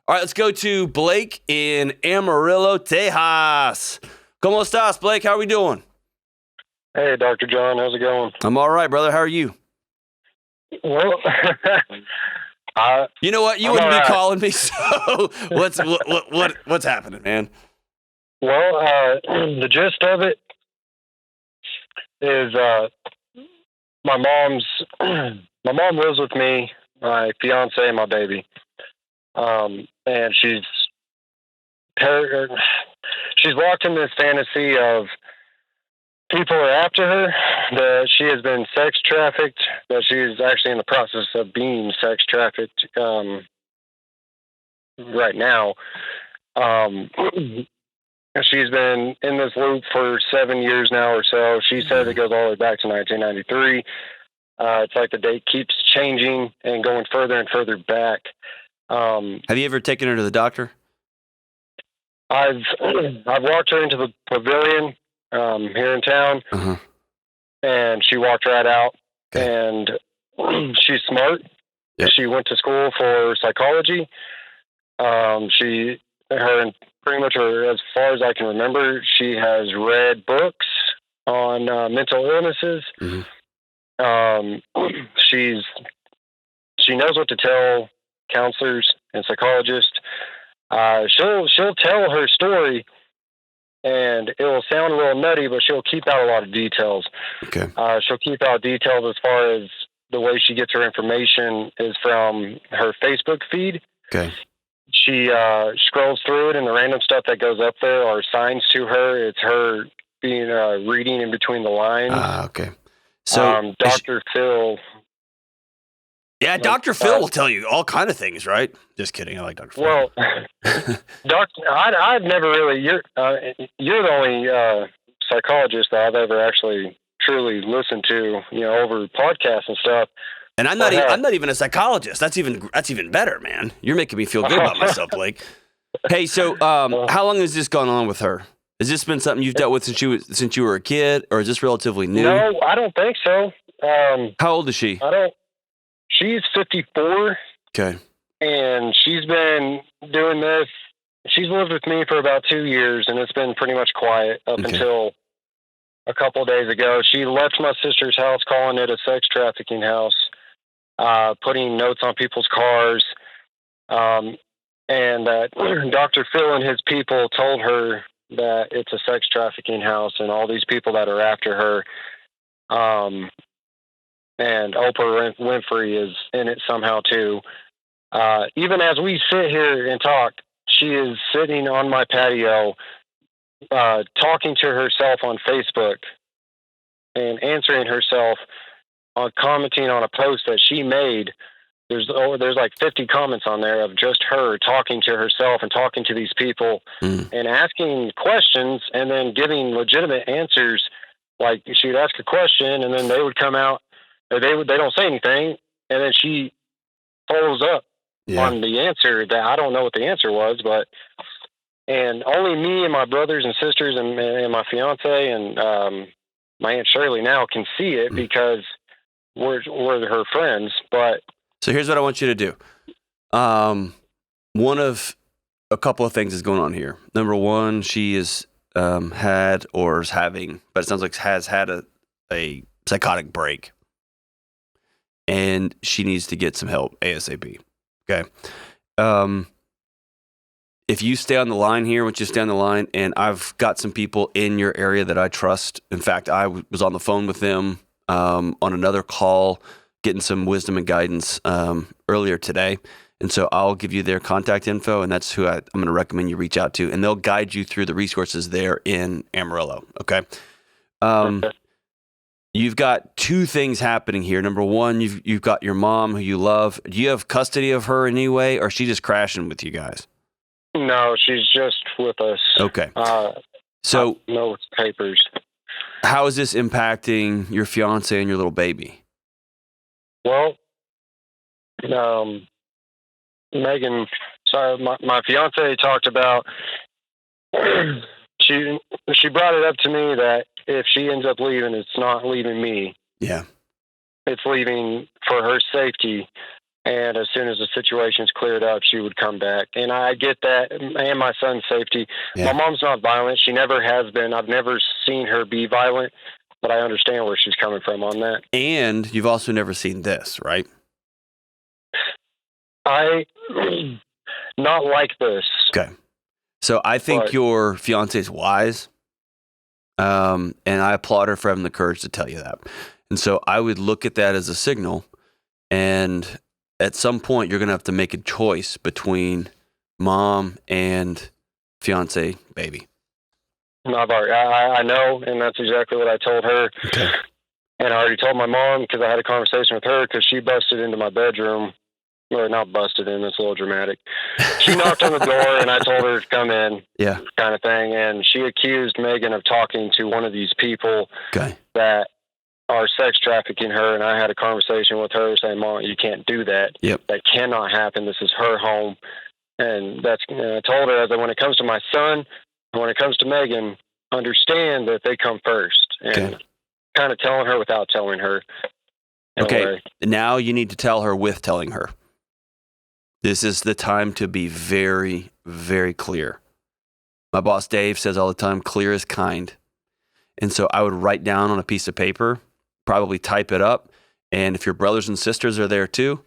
All right, let's go to Blake in Amarillo, Texas. ¿Cómo estás, Blake? How are we doing? Hey, Dr. John. How's it going? I'm all right, brother. How are you? Well, you know what? You I'm wouldn't be right. calling me, so what's happening, man? Well, the gist of it is my mom lives with me, my fiance, and my baby. And she's locked in this fantasy of people are after her, that she has been sex trafficked, that she is actually in the process of being sex trafficked right now. She's been in this loop for 7 years now or so. She says it goes all the way back to 1993. It's like the date keeps changing and going further and further back. Have you ever taken her to the doctor? I've walked her into the pavilion here in town, and she walked right out. Okay. And she's smart. Yep. She went to school for psychology. Pretty much, as far as I can remember, she has read books on mental illnesses. She knows what to tell counselors and psychologists. She'll tell her story, and it will sound a little nutty, but she'll keep out a lot of details. Okay. She'll keep out details as far as the way she gets her information is from her Facebook feed. Okay. She scrolls through it, and the random stuff that goes up there are signs to her. It's her being reading in between the lines. Okay. So Dr. Phil. Yeah, Dr. Phil will tell you all kind of things, right? Just kidding. I like Dr. Phil. Well, I've never really. You're the only psychologist that I've ever actually truly listened to. Over podcasts and stuff. And I'm not even a psychologist. That's even better, man. You're making me feel good about myself, Blake. Hey, so how long has this gone on with her? Has this been something you've dealt with since you were a kid, or is this relatively new? No, I don't think so. How old is she? She's 54. Okay. And she's been doing this. She's lived with me for about 2 years, and it's been pretty much quiet up until a couple of days ago. She left my sister's house, calling it a sex trafficking house, putting notes on people's cars. And Dr. Phil and his people told her that it's a sex trafficking house and all these people that are after her. And Oprah Winfrey is in it somehow too. Even as we sit here and talk, she is sitting on my patio, talking to herself on Facebook and answering herself on commenting on a post that she made. There's like 50 comments on there of just her talking to herself and talking to these people and asking questions and then giving legitimate answers. Like she'd ask a question and then they would come out, or they don't say anything, and then she follows up on the answer that I don't know what the answer was, and only me and my brothers and sisters and my fiance and my Aunt Shirley now can see it because we're her friends. But so here's what I want you to do. One of a couple of things is going on here. Number one, she is had or is having, but it sounds like has had a psychotic break. And she needs to get some help ASAP. Okay. If you stay on the line here, once you stay on the line, and I've got some people in your area that I trust. In fact, I was on the phone with them on another call, getting some wisdom and guidance earlier today. And so I'll give you their contact info, and that's who I'm going to recommend you reach out to. And they'll guide you through the resources there in Amarillo. Okay. You've got two things happening here. Number one, you've got your mom who you love. Do you have custody of her in any way, or is she just crashing with you guys? No, she's just with us. Okay. So no papers. How is this impacting your fiance and your little baby? Well, Megan, sorry, my fiance talked about. She brought it up to me that if she ends up leaving, it's not leaving me. Yeah. It's leaving for her safety. And as soon as the situation's cleared up, she would come back. And I get that, and my son's safety. Yeah. My mom's not violent. She never has been. I've never seen her be violent, but I understand where she's coming from on that. And you've also never seen this, right? Not like this. Okay. So I think your fiance's wise, and I applaud her for having the courage to tell you that. And so I would look at that as a signal, and at some point you're going to have to make a choice between mom and fiance baby. I know, and that's exactly what I told her. Okay. And I already told my mom because I had a conversation with her because she busted into my bedroom. Or not busted in, it's a little dramatic. She knocked on the door and I told her to come in, yeah, kind of thing. And she accused Megan of talking to one of these people that are sex trafficking her. And I had a conversation with her saying, Mom, you can't do that. Yep. That cannot happen. This is her home. And that's, I told her that when it comes to my son, and when it comes to Megan, understand that they come first. And kind of telling her without telling her. Okay, now you need to tell her with telling her. This is the time to be very, very clear. My boss Dave says all the time, clear is kind. And so I would write down on a piece of paper, probably type it up. And if your brothers and sisters are there too,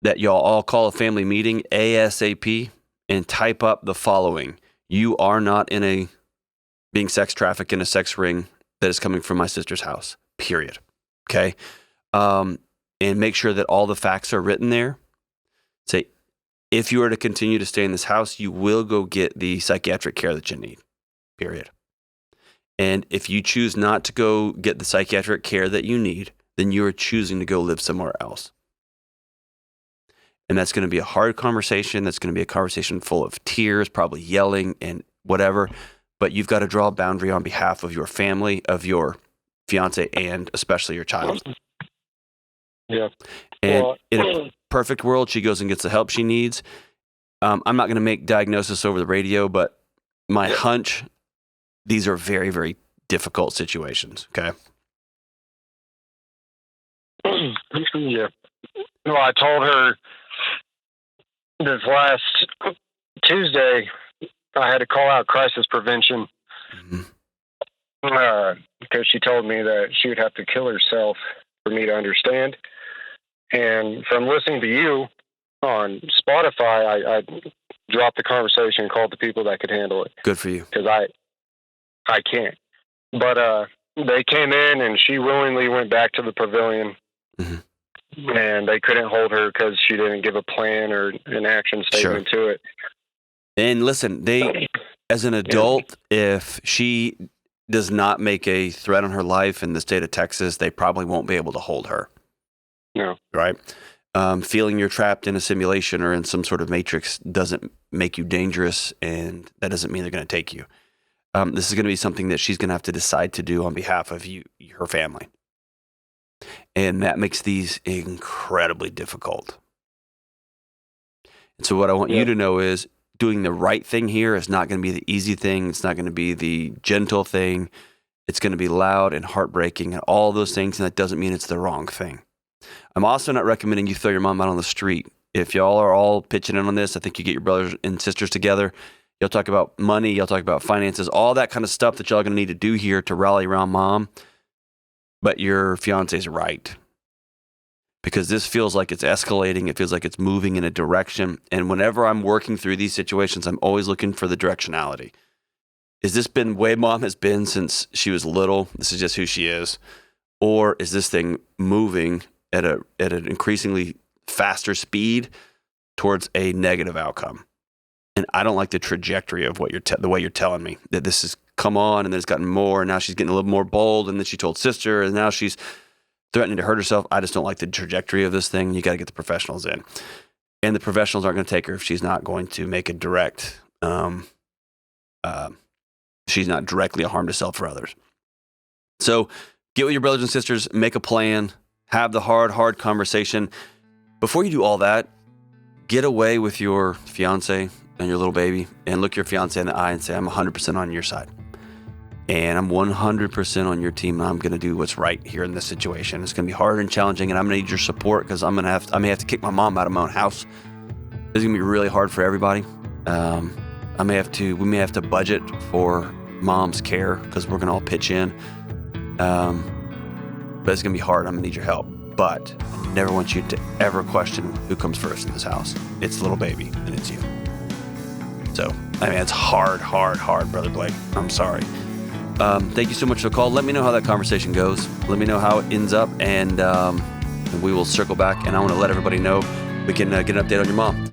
that y'all all call a family meeting ASAP and type up the following. You are not being sex trafficked in a sex ring that is coming from my sister's house, period. Okay? And make sure that all the facts are written there. Say, if you are to continue to stay in this house, you will go get the psychiatric care that you need, period. And if you choose not to go get the psychiatric care that you need, then you are choosing to go live somewhere else. And that's going to be a hard conversation. That's going to be a conversation full of tears, probably yelling and whatever. But you've got to draw a boundary on behalf of your family, of your fiance, and especially your child. Yeah. And in a perfect world, she goes and gets the help she needs. I'm not going to make diagnosis over the radio, but my hunch, these are very, very difficult situations. Okay. Yeah. Well, I told her this last Tuesday, I had to call out crisis prevention because she told me that she would have to kill herself for me to understand. And from listening to you on Spotify, I dropped the conversation and called the people that could handle it. Good for you. Because I can't. But they came in and she willingly went back to the pavilion. Mm-hmm. And they couldn't hold her because she didn't give a plan or an action statement to it. And listen, as an adult, if she does not make a threat on her life in the state of Texas, they probably won't be able to hold her. No. Right? Feeling you're trapped in a simulation or in some sort of matrix doesn't make you dangerous, and that doesn't mean they're going to take you. This is going to be something that she's going to have to decide to do on behalf of you, her family. And that makes these incredibly difficult. And so what I want you to know is doing the right thing here is not going to be the easy thing. It's not going to be the gentle thing. It's going to be loud and heartbreaking and all those things, and that doesn't mean it's the wrong thing. I'm also not recommending you throw your mom out on the street. If y'all are all pitching in on this, I think you get your brothers and sisters together. You'll talk about money. You'll talk about finances, all that kind of stuff that y'all are going to need to do here to rally around mom. But your fiance's right. Because this feels like it's escalating. It feels like it's moving in a direction. And whenever I'm working through these situations, I'm always looking for the directionality. Is this been the way mom has been since she was little? This is just who she is. Or is this thing moving at an increasingly faster speed towards a negative outcome? And I don't like the trajectory of what the way you're telling me that this has come on and then it's gotten more, and now she's getting a little more bold, and then she told sister, and now she's threatening to hurt herself. I just don't like the trajectory of this thing. You got to get the professionals in, and the professionals aren't going to take her if she's not going to make a direct. She's not directly a harm to self or others. So get with your brothers and sisters, make a plan, have the hard conversation. Before you do all that, get away with your fiance and your little baby and look your fiance in the eye and say, I'm 100% on your side. And I'm 100% on your team. And I'm going to do what's right here in this situation. It's going to be hard and challenging, and I'm going to need your support because I may have to kick my mom out of my own house. This is going to be really hard for everybody. We may have to budget for mom's care because we're going to all pitch in. But it's going to be hard. I'm going to need your help. But I never want you to ever question who comes first in this house. It's little baby, and it's you. So, it's hard, Brother Blake. I'm sorry. Thank you so much for the call. Let me know how that conversation goes. Let me know how it ends up, and we will circle back. And I want to let everybody know we can get an update on your mom.